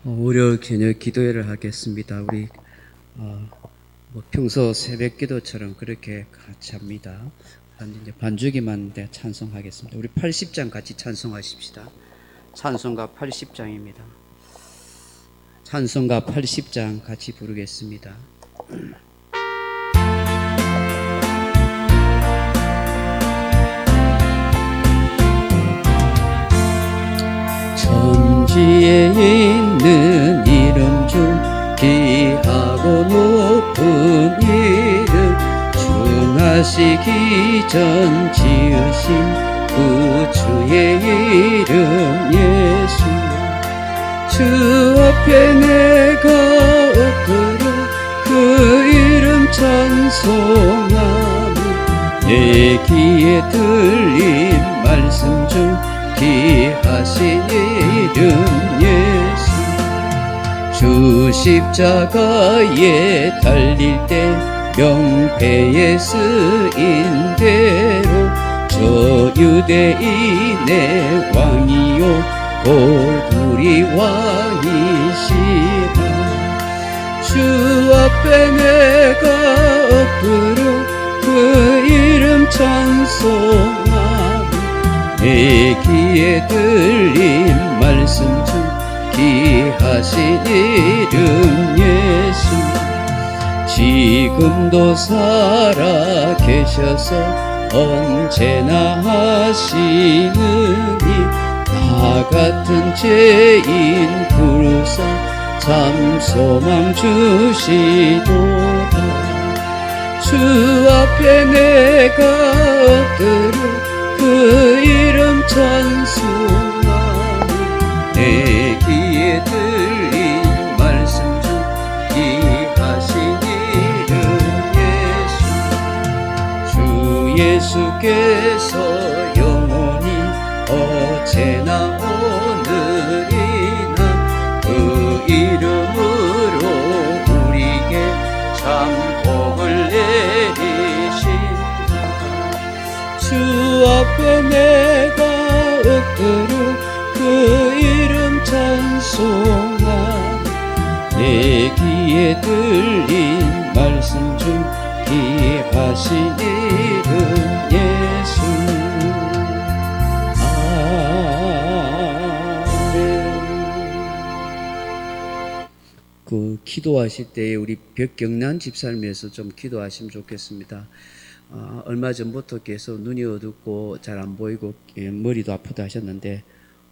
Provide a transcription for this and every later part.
월요일 저녁 기도회를 하겠습니다. 우리 평소 새벽 기도처럼 그렇게 같이 합니다. 이제 반주기만 찬송하겠습니다. 우리 80장 같이 찬송하십시다. 찬송가 80장입니다. 찬송가 80장 같이 부르겠습니다. 천지에 있는 이름 중 귀하고 높은 이름, 주 나시기 전 지으신 구주의 이름 예수. 주 앞에 내가 엎드려 그 이름 찬송하며 내 귀에 들린 말씀 중 귀하신 이름 예수. 주 십자가에 달릴 때 명패에 쓰인 대로 저 유대인의 왕이요 곧 우리 왕이시라. 주 앞에 내가 엎드려 그 이름 찬송하며 내 귀에 들린 말씀 중 귀하신 이름 예수. 지금도 살아 계셔서 언제나 하시는 일, 나 같은 죄인 부르사 참 소망 주시도다. 주 앞에 내가 엎드려 그 이름 찬송하며 내 귀에 들린 말씀 중 귀하신 이름 예수. 주 예수께서 영원히 어제나 오늘이나 그 이름으로 우리에게 참 복을 내리신다. 주 앞에 내가 엎드려 그 이름 찬송하며 내 귀에 들린 말씀 중 귀하신 이름 예수. 기도하실 때에 우리 벽경란 집사님에서 좀 기도하시면 좋겠습니다. 얼마 전부터 계속 눈이 어둡고 잘 안 보이고 머리도 아프다 하셨는데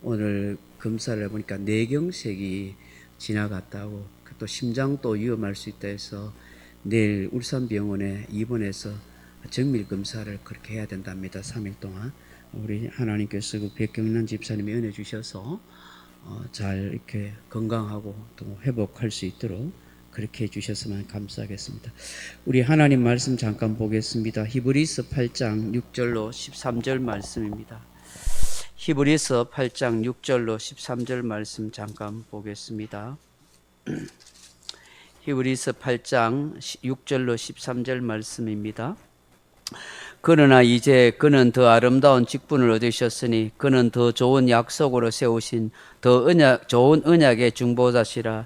오늘 검사를 해보니까 뇌경색이 지나갔다고, 또 심장도 위험할 수 있다 해서 내일 울산병원에 입원해서 정밀 검사를 그렇게 해야 된답니다. 3일 동안. 우리 하나님께서 그 벽경란 집사님이 은혜 주셔서 잘 이렇게 건강하고 또 회복할 수 있도록 그렇게 해주셨으면 감사하겠습니다. 우리 하나님 말씀 잠깐 보겠습니다. 히브리서 8장 6절로 13절 말씀입니다. 히브리서 8장 6절로 13절 말씀 잠깐 보겠습니다. 히브리서 8장 6절로 13절 말씀입니다. 그러나 이제 그는 더 아름다운 직분을 얻으셨으니 그는 더 좋은 약속으로 세우신 더 좋은 언약의 중보자시라.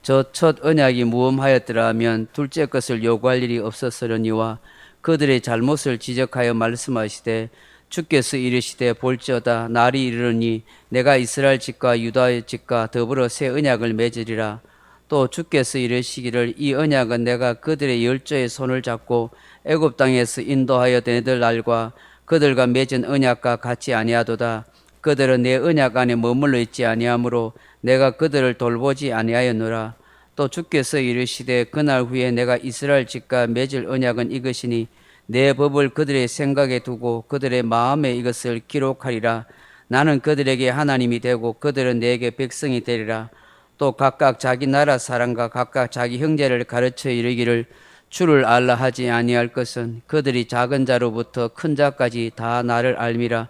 저 첫 언약이 무엄하였더라 하면 둘째 것을 요구할 일이 없었으려니와 그들의 잘못을 지적하여 말씀하시되 주께서 이르시되 볼지어다 날이 이르니 내가 이스라엘 집과 유다의 집과 더불어 새 언약을 맺으리라. 또 주께서 이르시기를 이 언약은 내가 그들의 열조의 손을 잡고 애굽 땅에서 인도하여 내들 날과 그들과 맺은 언약과 같이 아니하도다. 그들은 내 언약 안에 머물러 있지 아니하므로 내가 그들을 돌보지 아니하였노라. 또 주께서 이르시되 그날 후에 내가 이스라엘 집과 맺을 언약은 이것이니 내 법을 그들의 생각에 두고 그들의 마음에 이것을 기록하리라. 나는 그들에게 하나님이 되고 그들은 내게 백성이 되리라. 또 각각 자기 나라 사람과 각각 자기 형제를 가르쳐 이르기를 주를 알라 하지 아니할 것은 그들이 작은 자로부터 큰 자까지 다 나를 알미라.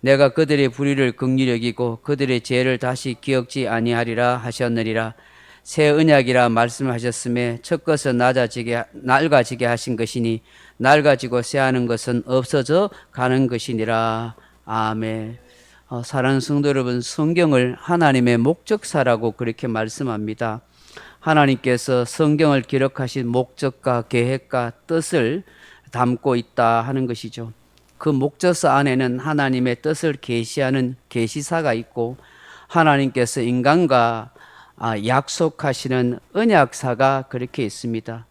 내가 그들의 불의를 긍휼히 여기고 그들의 죄를 다시 기억지 아니하리라 하셨느니라. 새 언약이라 말씀하셨음에 첫 것은 낡아지게 하신 것이니 낡아지고 새하는 것은 없어져 가는 것이니라. 아멘. 사랑하는 성도 여러분, 성경을 하나님의 목적사라고 그렇게 말씀합니다. 하나님께서 성경을 기록하신 목적과 계획과 뜻을 담고 있다 하는 것이죠. 그 목적사 안에는 하나님의 뜻을 계시하는 계시사가 있고 하나님께서 인간과 약속하시는 언약사가 그렇게 있습니다.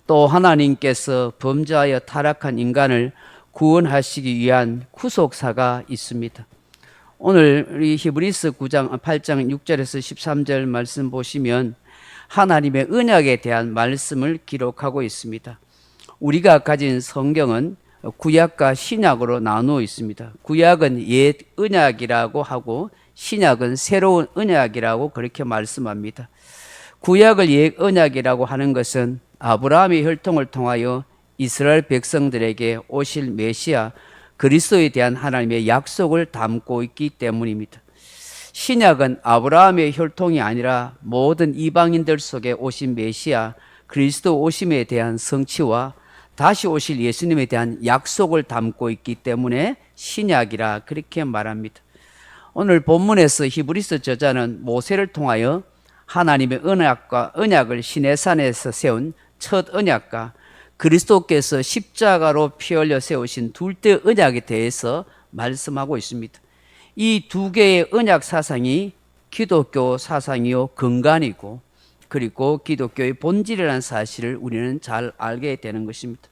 또 하나님께서 범죄하여 타락한 인간을 구원하시기 위한 구속사가 있습니다. 오늘 우리 히브리서 9장 8장 6절에서 13절 말씀 보시면 하나님의 언약에 대한 말씀을 기록하고 있습니다. 우리가 가진 성경은 구약과 신약으로 나누어 있습니다. 구약은 옛 언약이라고 하고 신약은 새로운 언약이라고 그렇게 말씀합니다. 구약을 옛 언약이라고 하는 것은 아브라함의 혈통을 통하여 이스라엘 백성들에게 오실 메시아 그리스도에 대한 하나님의 약속을 담고 있기 때문입니다. 신약은 아브라함의 혈통이 아니라 모든 이방인들 속에 오신 메시아 그리스도 오심에 대한 성취와 다시 오실 예수님에 대한 약속을 담고 있기 때문에 신약이라 그렇게 말합니다. 오늘 본문에서 히브리서 저자는 모세를 통하여 하나님의 언약을 시내산에서 세운 첫 언약과 그리스도께서 십자가로 피 흘려 세우신 둘째 언약에 대해서 말씀하고 있습니다. 이 두 개의 언약 사상이 기독교 사상이요 근간이고 그리고 기독교의 본질이라는 사실을 우리는 잘 알게 되는 것입니다.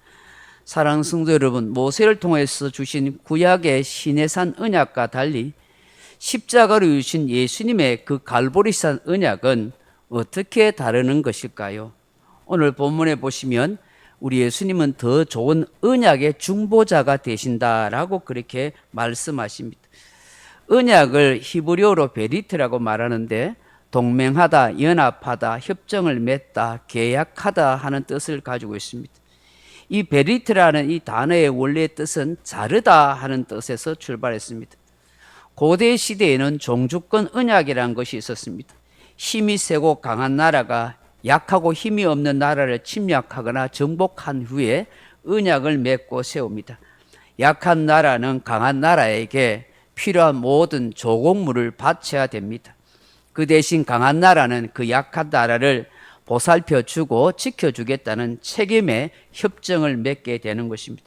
사랑하는 성도 여러분, 모세를 통해서 주신 구약의 시내산 언약과 달리 십자가로 주신 예수님의 그 갈보리산 언약은 어떻게 다르는 것일까요? 오늘 본문에 보시면 우리 예수님은 더 좋은 언약의 중보자가 되신다라고 그렇게 말씀하십니다. 언약을 히브리어로 베리트라고 말하는데 동맹하다, 연합하다, 협정을 맺다, 계약하다 하는 뜻을 가지고 있습니다. 이 베리트라는 이 단어의 원래 뜻은 자르다 하는 뜻에서 출발했습니다. 고대 시대에는 종주권 언약이라는 것이 있었습니다. 힘이 세고 강한 나라가 약하고 힘이 없는 나라를 침략하거나 정복한 후에 언약을 맺고 세웁니다. 약한 나라는 강한 나라에게 필요한 모든 조공물을 바쳐야 됩니다. 그 대신 강한 나라는 그 약한 나라를 보살펴주고 지켜주겠다는 책임의 협정을 맺게 되는 것입니다.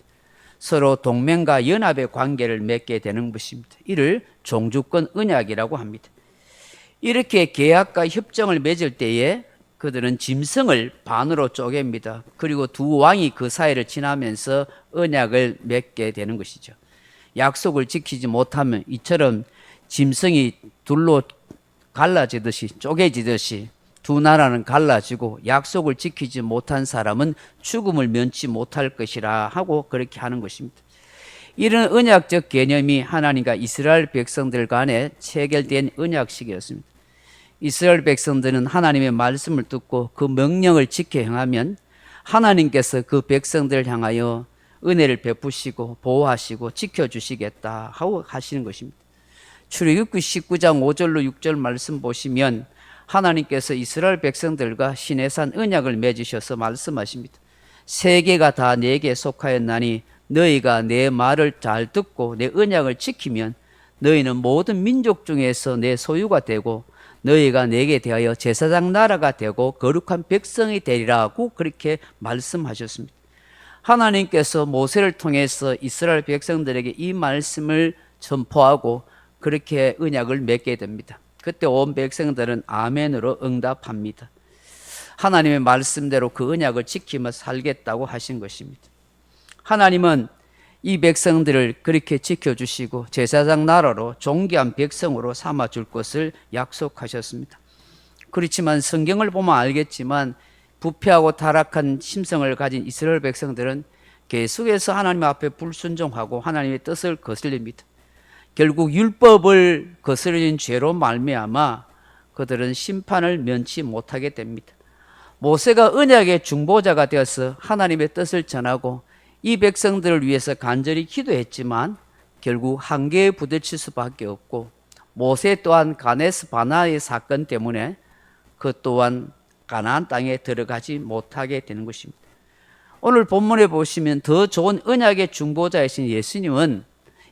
서로 동맹과 연합의 관계를 맺게 되는 것입니다. 이를 종주권 언약이라고 합니다. 이렇게 계약과 협정을 맺을 때에 그들은 짐승을 반으로 쪼갭니다. 그리고 두 왕이 그 사이를 지나면서 언약을 맺게 되는 것이죠. 약속을 지키지 못하면 이처럼 짐승이 둘로 갈라지듯이 쪼개지듯이 두 나라는 갈라지고 약속을 지키지 못한 사람은 죽음을 면치 못할 것이라 하고 그렇게 하는 것입니다. 이런 언약적 개념이 하나님과 이스라엘 백성들 간에 체결된 언약식이었습니다. 이스라엘 백성들은 하나님의 말씀을 듣고 그 명령을 지켜 행하면 하나님께서 그 백성들을 향하여 은혜를 베푸시고 보호하시고 지켜주시겠다 하고 하시는 것입니다. 출애굽기 19장 5절로 6절 말씀 보시면 하나님께서 이스라엘 백성들과 시내산 언약을 맺으셔서 말씀하십니다. 세계가 다 내게 속하였나니 너희가 내 말을 잘 듣고 내 언약을 지키면 너희는 모든 민족 중에서 내 소유가 되고 너희가 내게 대하여 제사장 나라가 되고 거룩한 백성이 되리라고 그렇게 말씀하셨습니다. 하나님께서 모세를 통해서 이스라엘 백성들에게 이 말씀을 선포하고 그렇게 언약을 맺게 됩니다. 그때 온 백성들은 아멘으로 응답합니다. 하나님의 말씀대로 그 언약을 지키며 살겠다고 하신 것입니다. 하나님은 이 백성들을 그렇게 지켜주시고 제사장 나라로 존귀한 백성으로 삼아줄 것을 약속하셨습니다. 그렇지만 성경을 보면 알겠지만 부패하고 타락한 심성을 가진 이스라엘 백성들은 계속해서 하나님 앞에 불순종하고 하나님의 뜻을 거슬립니다. 결국 율법을 거스르는 죄로 말미암아 그들은 심판을 면치 못하게 됩니다. 모세가 언약의 중보자가 되어서 하나님의 뜻을 전하고 이 백성들을 위해서 간절히 기도했지만 결국 한계에 부딪힐 수밖에 없고 모세 또한 가데스 바네아의 사건 때문에 그 또한 가나안 땅에 들어가지 못하게 되는 것입니다. 오늘 본문에 보시면 더 좋은 언약의 중보자이신 예수님은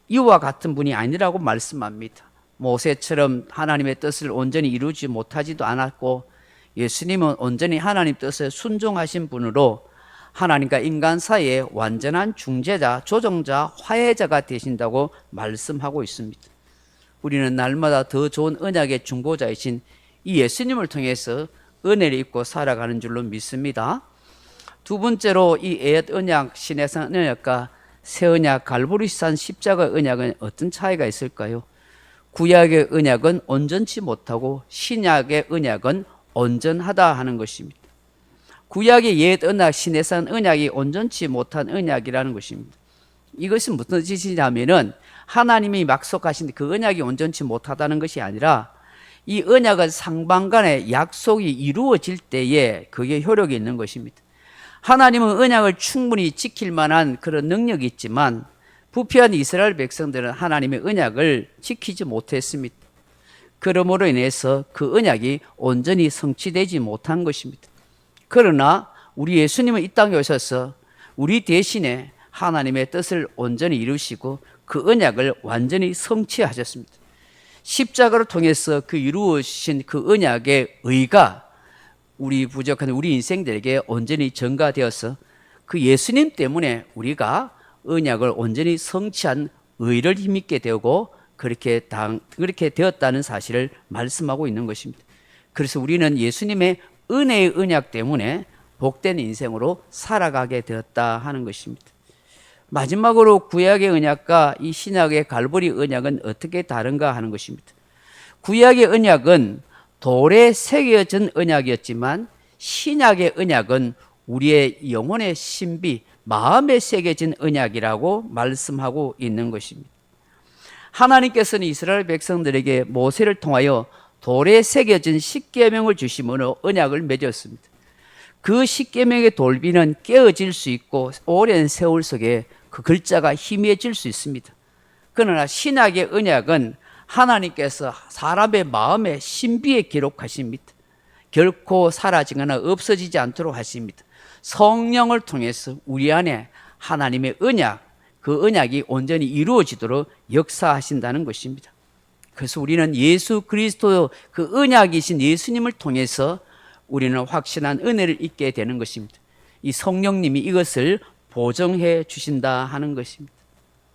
이와 같은 분이 아니라고 말씀합니다. 모세처럼 하나님의 뜻을 온전히 이루지 못하지도 않았고, 예수님은 온전히 하나님 뜻에 순종하신 분으로 하나님과 인간 사이의 완전한 중재자, 조정자, 화해자가 되신다고 말씀하고 있습니다. 우리는 날마다 더 좋은 언약의 중보자이신 이 예수님을 통해서 은혜를 입고 살아가는 줄로 믿습니다. 두 번째로 이 옛 언약, 시내산 언약과 새 언약, 갈보리산 십자가 언약은 어떤 차이가 있을까요? 구약의 언약은 온전치 못하고 신약의 언약은 온전하다 하는 것입니다. 구약의 옛 언약, 시내산 언약이 온전치 못한 언약이라는 것입니다. 이것은 무슨 뜻이냐면은 하나님이 약속하신 그 언약이 온전치 못하다는 것이 아니라 이 언약은 상방 간의 약속이 이루어질 때에 그게 효력이 있는 것입니다. 하나님은 언약을 충분히 지킬 만한 그런 능력이 있지만 부패한 이스라엘 백성들은 하나님의 언약을 지키지 못했습니다. 그러므로 인해서 그 언약이 온전히 성취되지 못한 것입니다. 그러나 우리 예수님은 이 땅에 오셔서 우리 대신에 하나님의 뜻을 온전히 이루시고 그 언약을 완전히 성취하셨습니다. 십자가를 통해서 그 이루어진 그 언약의 의가 우리 부족한 우리 인생들에게 온전히 전가되어서 그 예수님 때문에 우리가 언약을 온전히 성취한 의를 힘입게 되고 그렇게 되었다는 사실을 말씀하고 있는 것입니다. 그래서 우리는 예수님의 은혜의 언약 때문에 복된 인생으로 살아가게 되었다 하는 것입니다. 마지막으로 구약의 언약과 이 신약의 갈보리 언약은 어떻게 다른가 하는 것입니다. 구약의 언약은 돌에 새겨진 언약이었지만 신약의 언약은 우리의 영혼의 신비, 마음에 새겨진 언약이라고 말씀하고 있는 것입니다. 하나님께서는 이스라엘 백성들에게 모세를 통하여 돌에 새겨진 십계명을 주심으로 언약을 맺었습니다. 그 십계명의 돌비는 깨어질 수 있고 오랜 세월 속에 그 글자가 희미해질 수 있습니다. 그러나 신약의 언약은 하나님께서 사람의 마음에 신비에 기록하십니다. 결코 사라지거나 없어지지 않도록 하십니다. 성령을 통해서 우리 안에 하나님의 언약, 그 언약이 온전히 이루어지도록 역사하신다는 것입니다. 그래서 우리는 예수 그리스도 그 언약이신 예수님을 통해서 우리는 확신한 은혜를 잊게 되는 것입니다. 이 성령님이 이것을 보정해 주신다 하는 것입니다.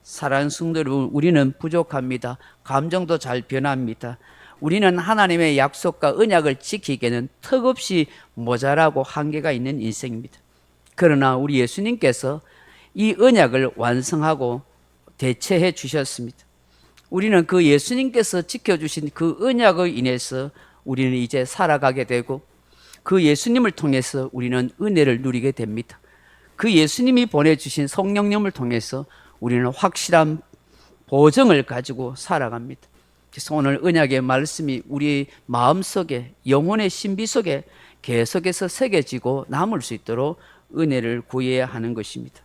사랑하는 성도 여러분, 우리는 부족합니다. 감정도 잘 변합니다. 우리는 하나님의 약속과 언약을 지키기에는 턱없이 모자라고 한계가 있는 인생입니다. 그러나 우리 예수님께서 이 언약을 완성하고 대체해 주셨습니다. 우리는 그 예수님께서 지켜주신 그 언약을 인해서 우리는 이제 살아가게 되고 그 예수님을 통해서 우리는 은혜를 누리게 됩니다. 그 예수님이 보내주신 성령님을 통해서 우리는 확실한 보증을 가지고 살아갑니다. 그래서 오늘 언약의 말씀이 우리 마음속에 영혼의 신비 속에 계속해서 새겨지고 남을 수 있도록 은혜를 구해야 하는 것입니다.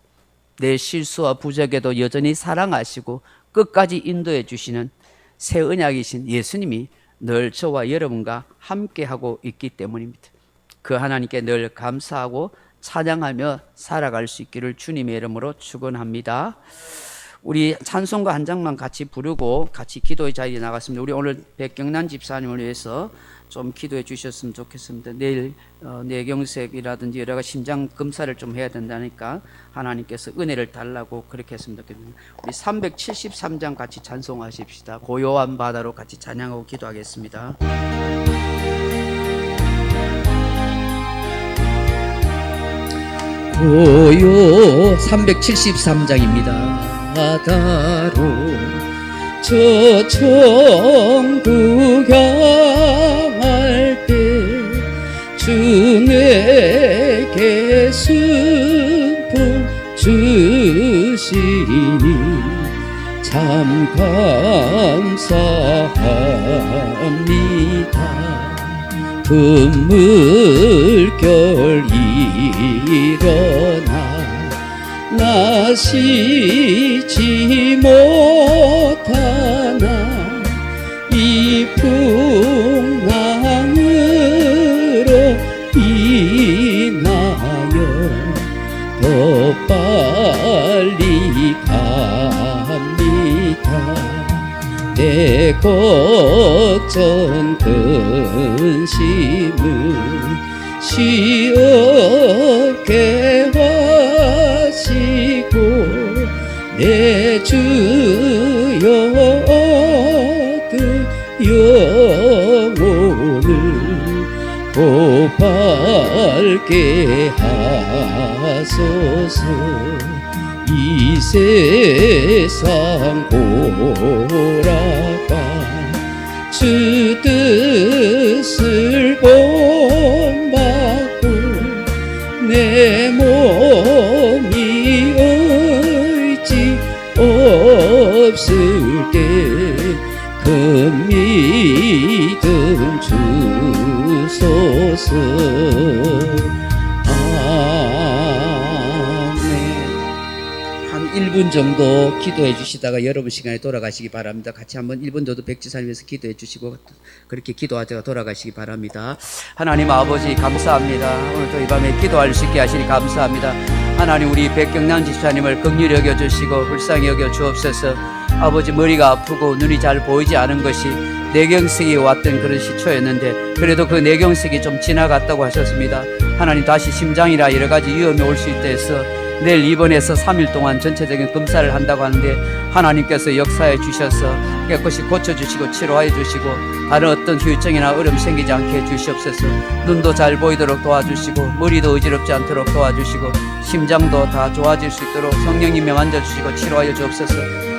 내 실수와 부족에도 여전히 사랑하시고 끝까지 인도해 주시는 새 언약이신 예수님이 늘 저와 여러분과 함께하고 있기 때문입니다. 그 하나님께 늘 감사하고 찬양하며 살아갈 수 있기를 주님의 이름으로 축원합니다. 우리 찬송가 한 장만 같이 부르고 같이 기도의 자리에 나갔습니다. 우리 오늘 백경란 집사님을 위해서 좀 기도해 주셨으면 좋겠습니다. 내일 뇌경색이라든지 여러 가지 심장 검사를 좀 해야 된다니까 하나님께서 은혜를 달라고 그렇게 했으면 좋겠습니다. 우리 373장 같이 찬송하십시다. 고요한 바다로 같이 찬양하고 기도하겠습니다. 고요 373장입니다. 바다로 저 천국 향할 때 주 내게 승풍 주시니 참 감사합니다. 금물결 일어나 나시지 못하나 이 풍랑으로 인하여 더 빨리 갑니다. 내 걱정 근심을 시없게 하시고 내 주여 얻을 영혼을 고발게 하소서. 이 세상 돌아가 주 뜻을 본받고 내 몸이 의지 없을 때 큰 믿음 주소서. 한 1분 정도 기도해 주시다가 여러분 시간에 돌아가시기 바랍니다. 같이 한번 1분 정도 백지사님에서 기도해 주시고 그렇게 기도하다가 돌아가시기 바랍니다. 하나님 아버지 감사합니다. 오늘도 이 밤에 기도할 수 있게 하시니 감사합니다. 하나님 우리 백경란 집사님을 긍휼히 여겨 주시고 불쌍히 여겨 주옵소서. 아버지 머리가 아프고 눈이 잘 보이지 않은 것이 뇌경색이 왔던 그런 시초였는데 그래도 그 뇌경색이 좀 지나갔다고 하셨습니다. 하나님 다시 심장이나 여러 가지 위험이 올 수 있다 해서 내일 입원해서 3일 동안 전체적인 검사를 한다고 하는데 하나님께서 역사해 주셔서 깨끗이 고쳐주시고 치료하여 주시고 다른 어떤 후유증이나 어려움 생기지 않게 해주시옵소서. 눈도 잘 보이도록 도와주시고 머리도 어지럽지 않도록 도와주시고 심장도 다 좋아질 수 있도록 성령님이 만져주시고 치료하여 주옵소서.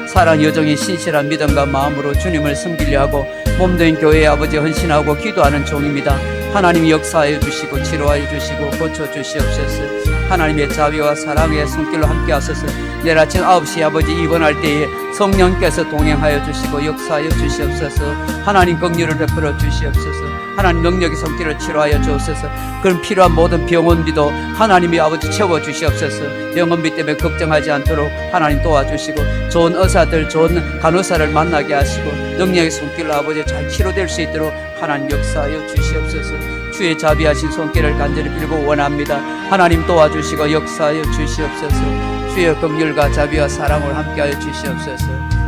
사랑 여정이 신실한 믿음과 마음으로 주님을 섬기려 하고 몸된 교회의 아버지 헌신하고 기도하는 종입니다. 하나님이 역사하여 주시고 치료하여 주시고 고쳐주시옵소서. 하나님의 자비와 사랑의 손길로 함께 하소서. 내일 아침 9시 아버지 입원할 때에 성령께서 동행하여 주시고 역사하여 주시옵소서. 하나님 긍휼을 베풀어 주시옵소서. 하나님 능력의 손길을 치료하여 주옵소서. 그런 필요한 모든 병원비도 하나님이 아버지 채워 주시옵소서. 병원비 때문에 걱정하지 않도록 하나님 도와주시고 좋은 의사들 좋은 간호사를 만나게 하시고 능력의 손길로 아버지 잘 치료될 수 있도록 하나님 역사하여 주시옵소서. 주의 자비하신 손길을 간절히 빌고 원합니다. 하나님 도와주시고 역사하여 주시옵소서. 주의 긍휼과 자비와 사랑을 함께하여 주시옵소서.